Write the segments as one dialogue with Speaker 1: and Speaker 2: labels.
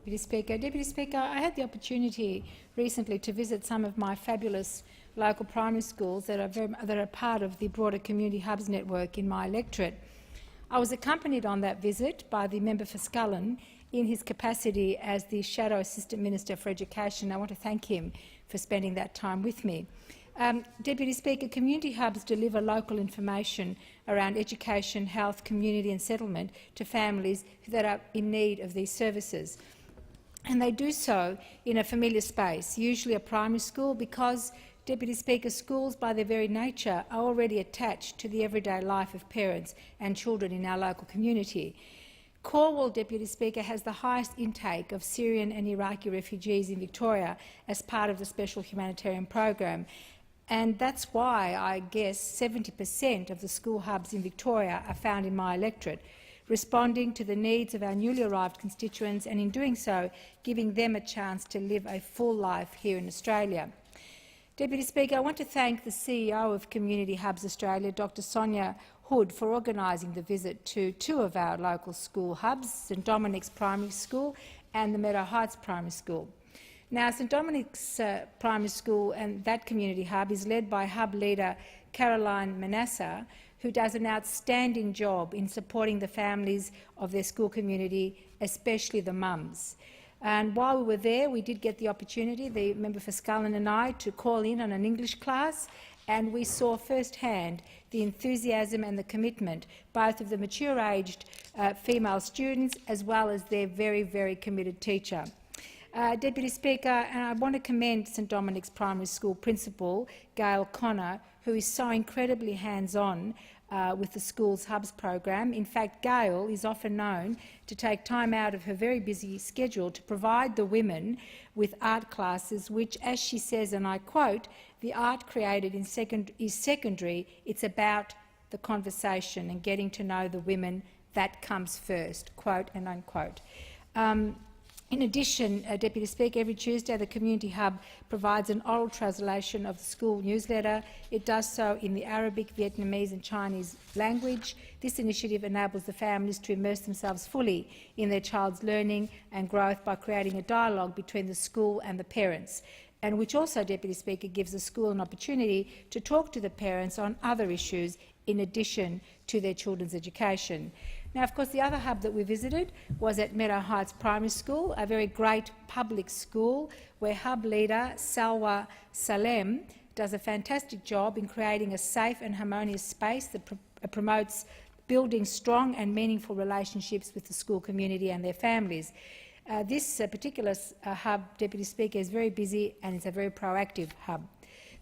Speaker 1: Deputy Speaker. Deputy Speaker, I had the opportunity recently to visit some of my fabulous local primary schools that are part of the broader Community Hubs network in my electorate. I was accompanied on that visit by the member for Scullen in his capacity as the Shadow Assistant Minister for Education. I want to thank him for spending that time with me. Deputy Speaker, community hubs deliver local information around education, health, community and settlement to families that are in need of these services. And they do so in a familiar space, usually a primary school, because, Deputy Speaker, schools by their very nature are already attached to the everyday life of parents and children in our local community. Calwell, Deputy Speaker, has the highest intake of Syrian and Iraqi refugees in Victoria as part of the special humanitarian program. And that's why, I guess, 70% of the school hubs in Victoria are found in my electorate, responding to the needs of our newly arrived constituents and, in doing so, giving them a chance to live a full life here in Australia. Deputy Speaker, I want to thank the CEO of Community Hubs Australia, Dr Sonia Hood, for organising the visit to two of our local school hubs, St Dominic's Primary School and the Meadow Heights Primary School. Now, St Dominic's Primary School and that community hub is led by hub leader Caroline Manasseh, who does an outstanding job in supporting the families of their school community, especially the mums. And while we were there, we did get the opportunity, the member for Scullen and I, to call in on an English class, and we saw firsthand the enthusiasm and the commitment both of the mature-aged female students as well as their very, very committed teacher. Deputy Speaker, I want to commend St Dominic's Primary School Principal, Gail Connor, who is so incredibly hands-on with the Schools Hubs program. In fact, Gail is often known to take time out of her very busy schedule to provide the women with art classes which, as she says, and I quote, "The art created is secondary. It's about the conversation and getting to know the women. That comes first," quote and unquote. In addition, Deputy Speaker, every Tuesday the Community Hub provides an oral translation of the school newsletter. It does so in the Arabic, Vietnamese and Chinese language. This initiative enables the families to immerse themselves fully in their child's learning and growth by creating a dialogue between the school and the parents, and which also, Deputy Speaker, gives the school an opportunity to talk to the parents on other issues in addition to their children's education. Now, of course, the other hub that we visited was at Meadow Heights Primary School, a very great public school where hub leader Salwa Salem does a fantastic job in creating a safe and harmonious space that promotes building strong and meaningful relationships with the school community and their families. This particular hub, Deputy Speaker, is very busy and it's a very proactive hub.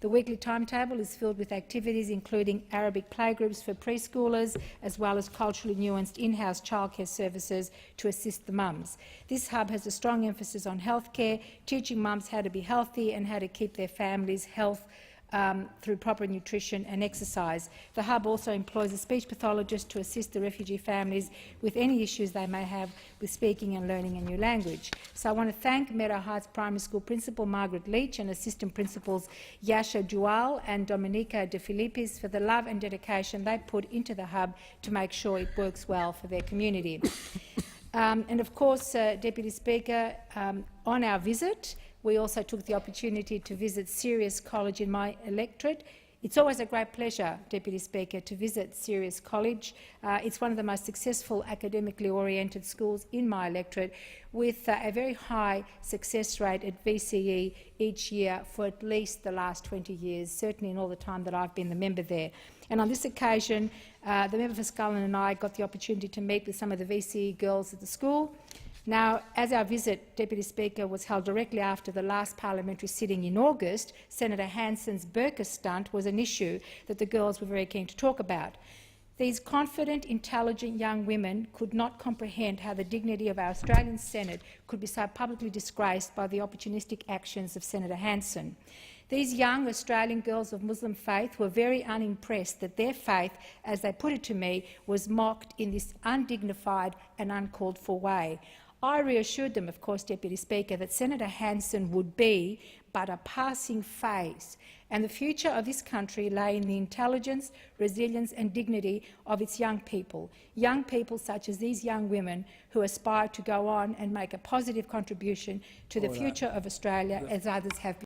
Speaker 1: The weekly timetable is filled with activities including Arabic playgroups for preschoolers, as well as culturally nuanced in-house childcare services to assist the mums. This hub has a strong emphasis on healthcare, teaching mums how to be healthy and how to keep their families' health through proper nutrition and exercise. The hub also employs a speech pathologist to assist the refugee families with any issues they may have with speaking and learning a new language. So I want to thank Meadow Heights Primary School Principal Margaret Leach and Assistant Principals Yasha Dual and Dominica De Filippis for the love and dedication they put into the hub to make sure it works well for their community. And of course, Deputy Speaker, on our visit, we also took the opportunity to visit Sirius College in my electorate. It's always a great pleasure, Deputy Speaker, to visit Sirius College. It's one of the most successful academically oriented schools in my electorate, with a very high success rate at VCE each year for at least the last 20 years, certainly in all the time that I've been the member there. And on this occasion, the member for Scullen and I got the opportunity to meet with some of the VCE girls at the school. Now, as our visit, Deputy Speaker, was held directly after the last parliamentary sitting in August, Senator Hanson's burqa stunt was an issue that the girls were very keen to talk about. These confident, intelligent young women could not comprehend how the dignity of our Australian Senate could be so publicly disgraced by the opportunistic actions of Senator Hanson. These young Australian girls of Muslim faith were very unimpressed that their faith, as they put it to me, was mocked in this undignified and uncalled-for way. I reassured them, of course, Deputy Speaker, that Senator Hanson would be but a passing phase, and the future of this country lay in the intelligence, resilience and dignity of its young people such as these young women who aspire to go on and make a positive contribution to the future of Australia as others have been.